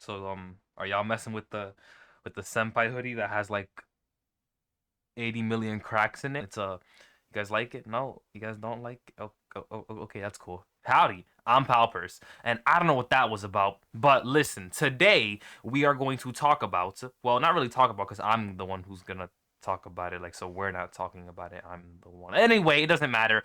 So are y'all messing with the senpai hoodie that has like 80 million cracks in it? You guys like it? No, you guys don't like it? Okay, that's cool. Howdy, I'm Palpers, and I don't know what that was about, but listen, today we are going to talk about, well, not really talk about, because I'm the one who's gonna talk about it, like, so we're not talking about it, I'm the one. Anyway, it doesn't matter,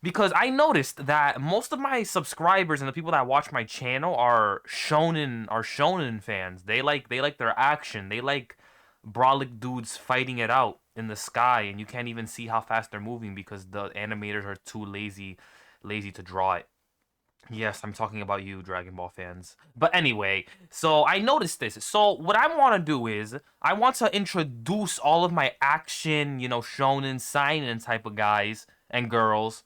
because I noticed that most of my subscribers and the people that watch my channel are shonen fans. They like their action. They like brolic dudes fighting it out in the sky, and you can't even see how fast they're moving because the animators are too lazy to draw it. Yes, I'm talking about you, Dragon Ball fans. But anyway, so I noticed this. So what I want to do is I want to introduce all of my action, shonen, seinen type of guys and girls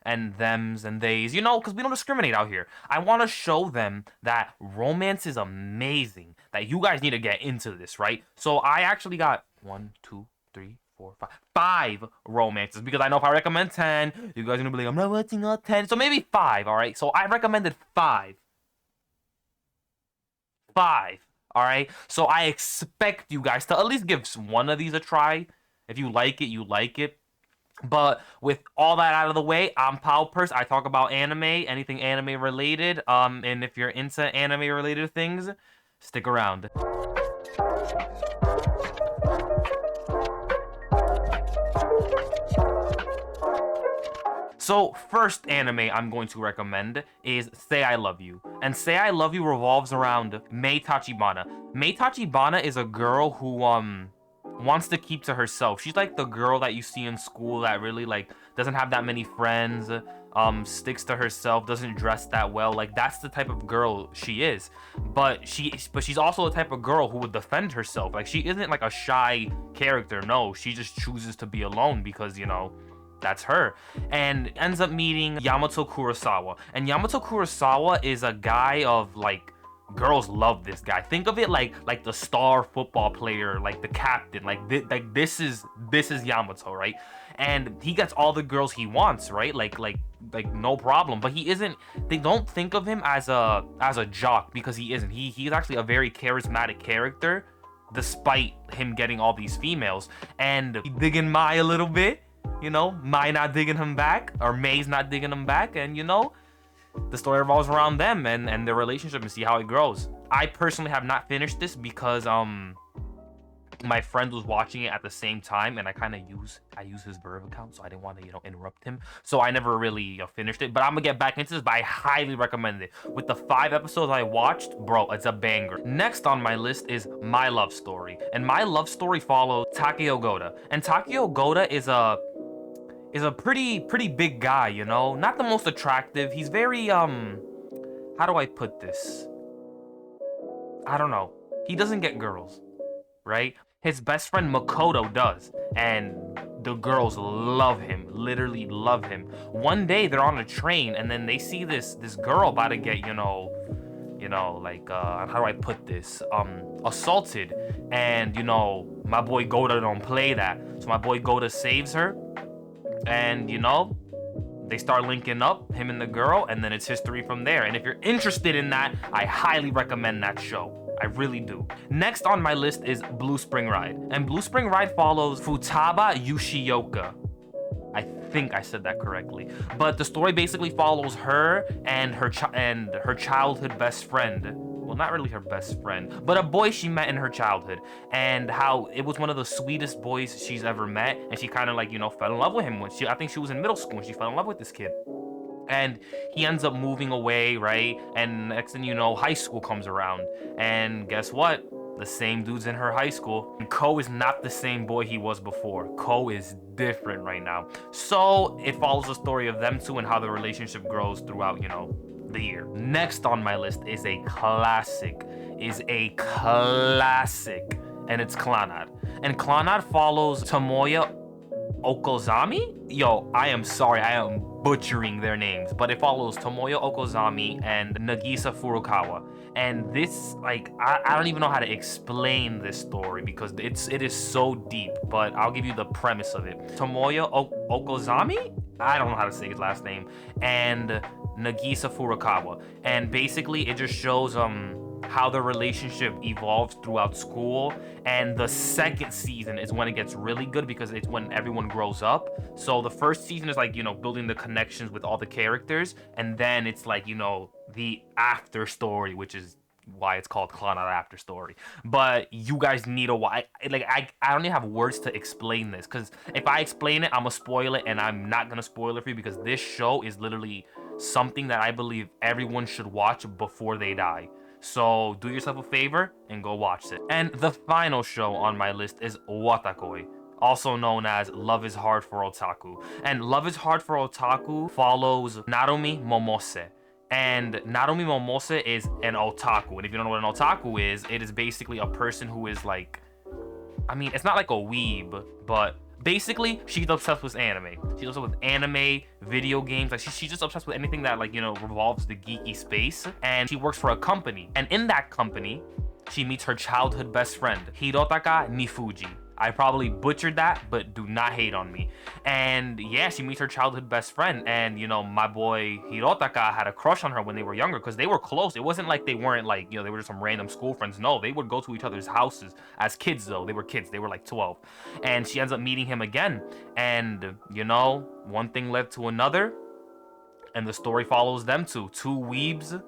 and thems and theys, because we don't discriminate out here. I want to show them that romance is amazing, that you guys need to get into this, right? So I actually got one, two, three, four, five romances, because I know if I recommend 10, you guys are gonna be like, I'm not watching all 10, so maybe five. All right, so I recommended five. All right, so I expect you guys to at least give one of these a try. If you like it, you like it. But with all that out of the way, I'm Palpers. I talk about anime, anything anime related. And if you're into anime related things, stick around. So, first anime I'm going to recommend is Say I Love You. And Say I Love You revolves around Mei Tachibana. Mei Tachibana is a girl who wants to keep to herself. She's like the girl that you see in school that really like doesn't have that many friends, sticks to herself, doesn't dress that well. Like that's the type of girl she is. But she's also the type of girl who would defend herself. Like she isn't like a shy character. No, she just chooses to be alone because, that's her, and ends up meeting Yamato Kurosawa. And Yamato Kurosawa is a guy of like, girls love this guy. Think of it like the star football player, like the captain. This is Yamato, right? And he gets all the girls he wants, right? Like no problem. But he isn't. They don't think of him as a jock, because he isn't. He's actually a very charismatic character, despite him getting all these females. And he digging Mai a little bit. Mai not digging him back, or May's not digging him back, and the story revolves around them and their relationship, and see how it grows. I personally have not finished this because my friend was watching it at the same time, and I use his Verve account, so I didn't want to interrupt him, so I never really finished it. But I'm gonna get back into this, but I highly recommend it. With the 5 episodes I watched, bro, it's a banger. Next on my list is My Love Story, and My Love Story follows Takeo Goda. And Takeo Goda is a pretty big guy, not the most attractive. He's very how do I put this? I don't know. He doesn't get girls, right? His best friend Makoto does, and the girls love him, literally love him. One day they're on a train, and then they see this girl about to get, like how do I put this? Assaulted, and my boy Goda don't play that. So my boy Goda saves her, and they start linking up, him and the girl, and then it's history from there. And if you're interested in that, I highly recommend that show. I really do. Next on my list is Blue Spring Ride. And Blue Spring Ride follows Futaba Yoshioka. I think I said that correctly. But the story basically follows her and her childhood best friend. Well, not really her best friend, but a boy she met in her childhood, and how it was one of the sweetest boys she's ever met, and she kind of like, fell in love with him I think she was in middle school when she fell in love with this kid. And he ends up moving away, right? And next thing you know, high school comes around, and guess what? The same dude's in her high school. And Ko is not the same boy he was before. Ko is different right now. So it follows the story of them two and how the relationship grows throughout, the year. Next on my list is a classic, and it's Clannad. And Clannad follows Tomoya Okozami? Yo, I am sorry, I am butchering their names, but it follows Tomoya Okozami and Nagisa Furukawa. And this, like, I don't even know how to explain this story because it is so deep, but I'll give you the premise of it. Tomoya Okozami? I don't know how to say his last name. And Nagisa Furukawa. And basically it just shows how the relationship evolves throughout school. And the second season is when it gets really good because it's when everyone grows up. So the first season is like, you know, building the connections with all the characters, and then it's like, you know, the after story, which is why it's called Clannad After Story. But you guys need a why. Like I don't even have words to explain this, because if I explain it, I'm gonna spoil it, and I'm not gonna spoil it for you because this show is literally something that I believe everyone should watch before they die. So do yourself a favor and go watch it. And the final show on my list is Watakoi, also known as Love is Hard for Otaku. And Love is Hard for Otaku follows Narumi Momose. And Narumi Momose is an otaku. And if you don't know what an otaku is, it is basically a person who is like, I mean, it's not like a weeb, but basically she's obsessed with anime. She's obsessed with anime, video games. Like she's just obsessed with anything that, like, you know, revolves the geeky space. And she works for a company. And in that company, she meets her childhood best friend, Hirotaka Nifuji. I probably butchered that, but do not hate on me. And yeah, she meets her childhood best friend. And, you know, my boy Hirotaka had a crush on her when they were younger because they were close. It wasn't like they weren't like, you know, they were just some random school friends. No, they would go to each other's houses as kids, though. They were kids. They were like 12. And she ends up meeting him again. And, you know, one thing led to another. And the story follows them two weebs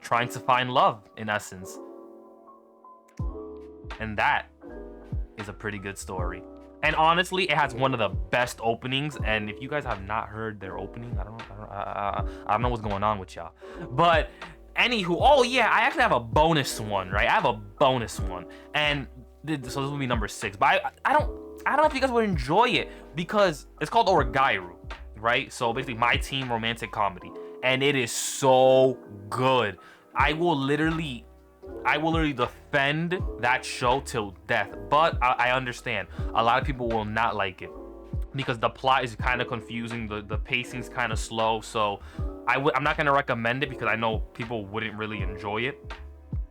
trying to find love, in essence. And that is a pretty good story. And honestly, it has one of the best openings. And if you guys have not heard their opening, I don't know what's going on with y'all. But anywho, oh yeah, I actually have a bonus one, right? I have a bonus one, and so this will be number 6. But I don't know if you guys would enjoy it because it's called Oragairu, right? So basically, My Teen romantic comedy, and it is so good. I will literally defend that show till death, but I understand a lot of people will not like it because the plot is kind of confusing, the pacing's kind of slow. So I'm not going to recommend it because I know people wouldn't really enjoy it.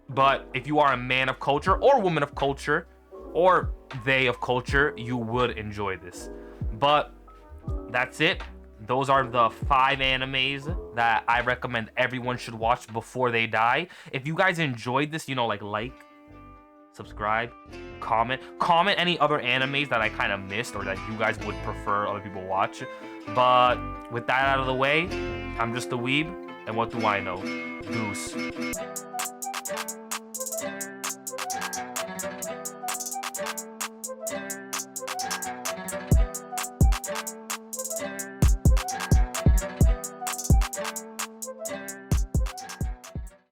But if you are a man of culture or woman of culture or they of culture, you would enjoy this. But that's it. Those are the 5 animes that I recommend everyone should watch before they die. If you guys enjoyed this, you know, like, subscribe, comment any other animes that I kind of missed or that you guys would prefer other people watch. But with that out of the way, I'm just a weeb, and what do I know? Goose.